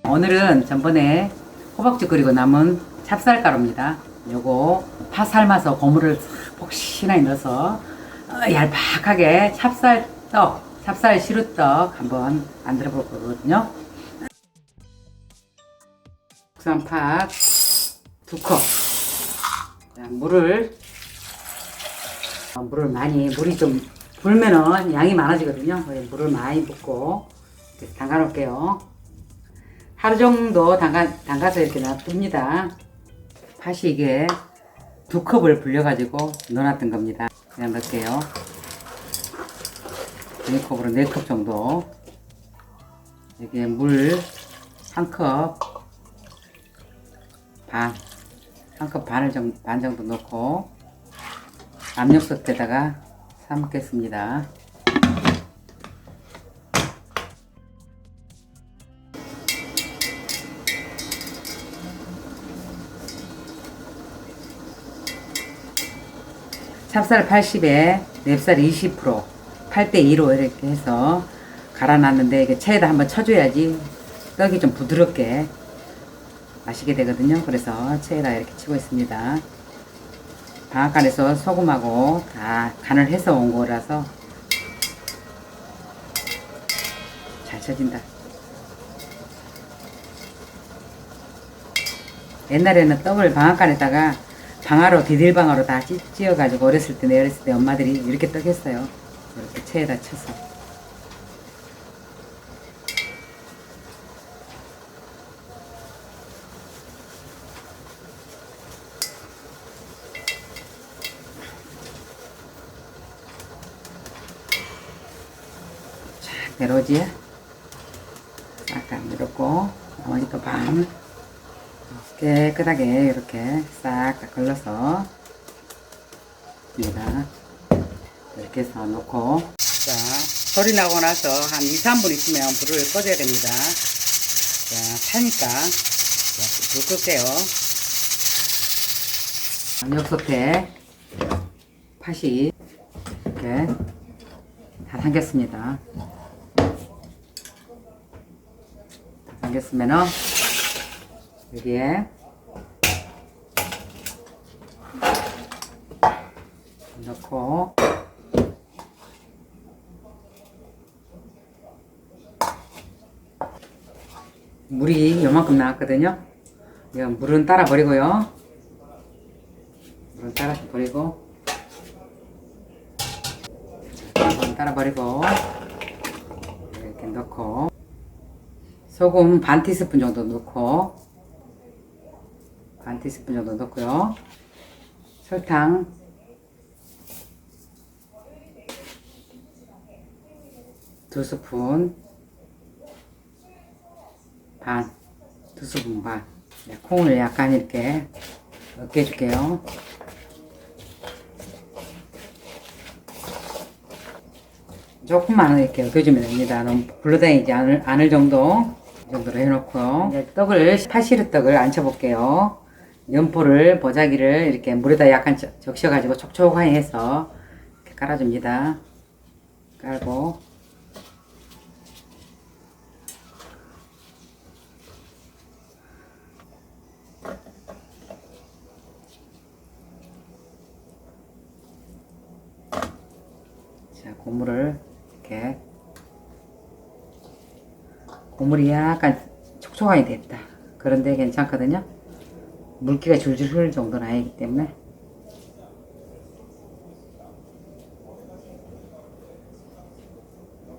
오늘은 전번에 호박죽 끓이고 남은 찹쌀가루입니다. 요거 파 삶아서 고물을 폭신하게 넣어서 얄팍하게 찹쌀 시루떡 한번 만들어 볼 거거든요. 국산팥 2컵. 물이 좀 불면은 양이 많아지거든요. 물을 많이 붓고 담가 놓을게요. 하루 정도 담가서 이렇게 놔둡니다. 팥이 이게 2컵을 불려가지고 넣어놨던 겁니다. 그냥 넣을게요. 4컵으로 4컵 정도. 여기에 물 1컵 반, 1컵 반 정도 넣고 압력솥에다가 삶겠습니다. 찹쌀 80에 맵쌀 20%, 8대2로 이렇게 해서 갈아놨는데 이게 체에다 한번 쳐줘야지 떡이 좀 부드럽게 마시게 되거든요. 그래서 체에다 이렇게 치고 있습니다. 방앗간에서 소금하고 다 간을 해서 온 거라서 잘 쳐진다. 옛날에는 떡을 방앗간에다가 디딜방아로 다 찧어가지고 내 어렸을 때 엄마들이 이렇게 떡 했어요. 이렇게 체에다 쳐서. 쫙 내려오지? 싹 내려오고, 나머지 또 반. 깨끗하게 이렇게 싹 다 걸러서 입니다. 이렇게 해서 놓고, 자, 소리 나고 나서 한 2, 3분 있으면 불을 꺼줘야 됩니다. 자, 타니까 불 끌게요. 압력솥에 팥이 이렇게 다 담겼습니다. 다 담겼으면은 여기에 넣고 물이 요만큼 나왔거든요. 이건 물은 따라 버리고요. 물은 따라서 버리고 이렇게 넣고 소금 반 티스푼 정도 넣고요. 설탕 두 스푼 반. 네, 콩을 약간 이렇게 넣게 해줄게요. 조금만 이렇게 넣어주면 됩니다. 너무 굴러다니지 않을 정도. 이 정도로 해놓고요. 이제 파시르떡을 앉혀볼게요. 연포를, 보자기를 이렇게 물에다 약간 적셔가지고 촉촉하게 해서 이렇게 깔아줍니다. 깔고. 자, 고물이 약간 촉촉하게 됐다. 그런데 괜찮거든요. 물기가 줄줄 흐를 정도는 아니기 때문에.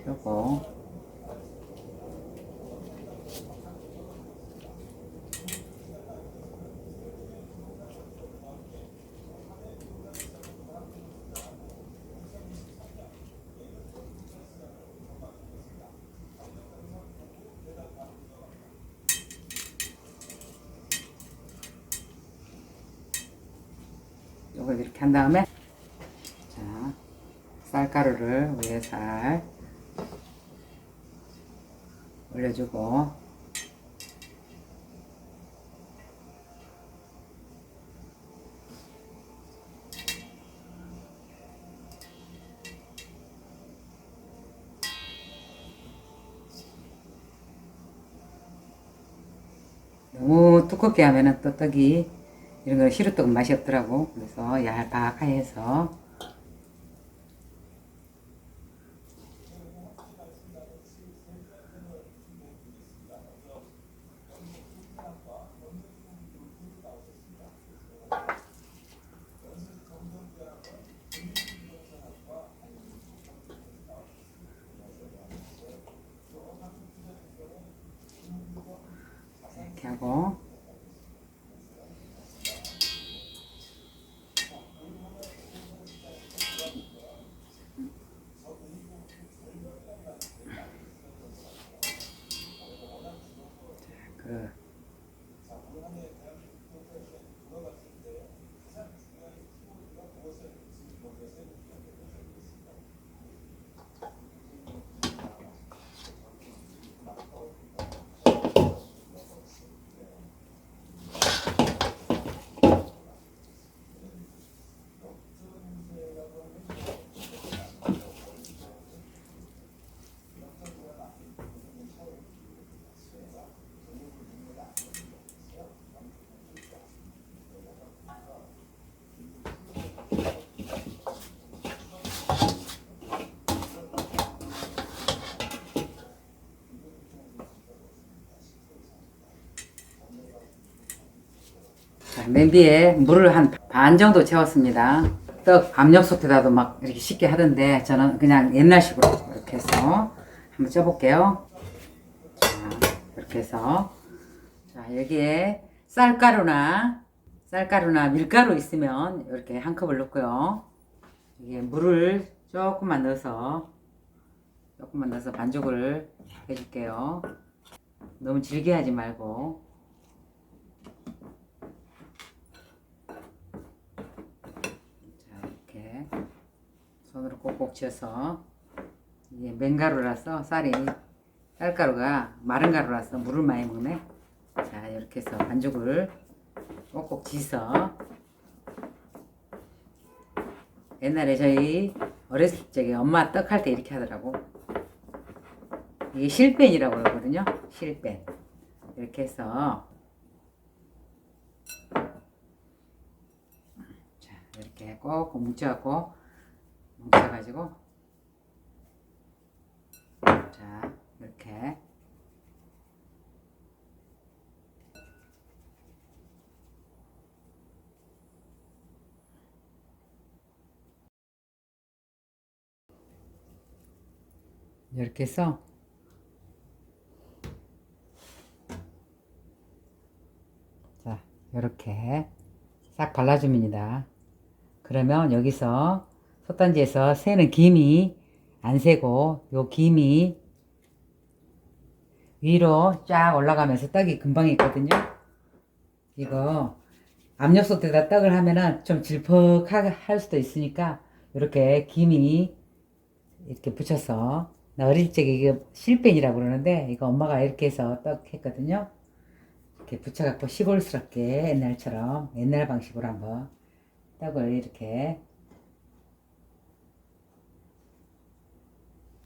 펴고 요걸 이렇게 한 다음에 자, 쌀가루를 위에 살 올려주고 두껍게 하면은 또 떡이 이런 거 시루떡은 맛이 없더라고. 그래서 얇게 해서 이렇게 하고 그 자, 냄비에 물을 한 반 정도 채웠습니다. 떡 압력솥에다도 막 이렇게 쉽게 하던데 저는 그냥 옛날식으로 이렇게 해서 한번 쪄볼게요. 자, 이렇게 해서 자, 여기에 쌀가루나 밀가루 있으면 이렇게 한 컵을 넣고요. 이게 물을 조금만 넣어서 반죽을 해줄게요. 너무 질게 하지 말고. 자, 이렇게 손으로 꼭꼭 쥐어서 이게 맨가루라서 쌀가루가 마른 가루라서 물을 많이 먹네. 자, 이렇게 해서 반죽을 꼭꼭 쥐서 옛날에 저희 어렸을 적에 엄마 떡 할 때 이렇게 하더라고. 이게 실벤이라고 그러거든요. 실벤. 이렇게 해서 자, 이렇게 꼭 뭉쳐가지고 자, 이렇게 이렇게 해서 자, 이렇게 싹 발라줍니다. 그러면 여기서 솥단지에서 새는 김이 안 새고 요 김이 위로 쫙 올라가면서 떡이 금방 있거든요. 이거 압력솥에다 떡을 하면은 좀 질퍽하게 할 수도 있으니까 이렇게 김이 이렇게 붙여서 나 어릴 적에 이게 실벤이라고 그러는데 이거 엄마가 이렇게 해서 떡 했거든요. 이렇게 붙여갖고 시골스럽게 옛날 방식으로 한번 떡을 이렇게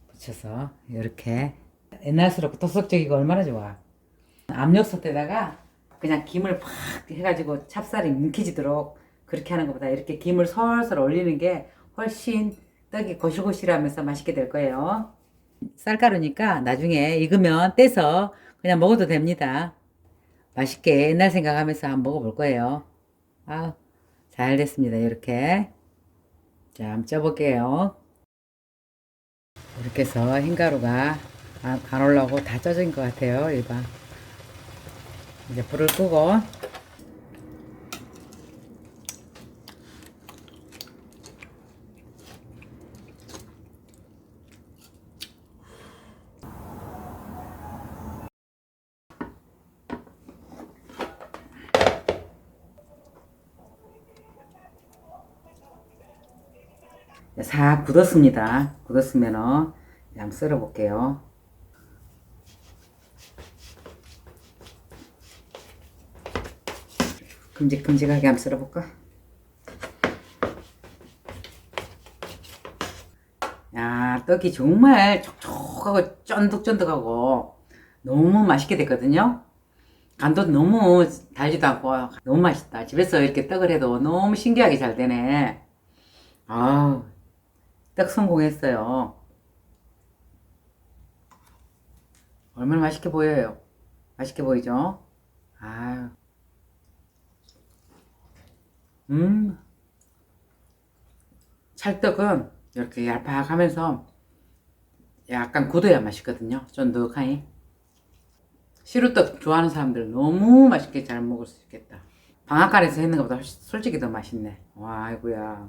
붙여서 이렇게 옛날스럽고 토속적이고 얼마나 좋아. 압력솥에다가 그냥 김을 팍 해가지고 찹쌀이 뭉개지도록 그렇게 하는 것보다 이렇게 김을 솔솔 올리는 게 훨씬 떡이 고실고실하면서 맛있게 될 거예요. 쌀가루니까 나중에 익으면 떼서 그냥 먹어도 됩니다. 맛있게 옛날 생각하면서 한번 먹어볼 거예요. 아, 잘 됐습니다. 이렇게. 자, 한번 쪄볼게요. 이렇게 해서 흰가루가 안 올라오고 다 쪄진 것 같아요. 이거 봐. 이제 불을 끄고 싹 굳었습니다. 굳었으면은 한번 썰어 볼게요. 큼직큼직하게 한번 썰어 볼까? 야, 떡이 정말 촉촉하고 쫀득쫀득하고 너무 맛있게 됐거든요. 간도 너무 달지도 않고 너무 맛있다. 집에서 이렇게 떡을 해도 너무 신기하게 잘 되네. 아우, 떡 성공했어요. 얼마나 맛있게 보여요. 맛있게 보이죠? 아유, 음, 찰떡은 이렇게 얄팍하면서 약간 굳어야 맛있거든요. 쫀득하니. 시루떡 좋아하는 사람들 너무 맛있게 잘 먹을 수 있겠다. 방앗간에서 했는 것보다 솔직히 더 맛있네. 와, 아이고야.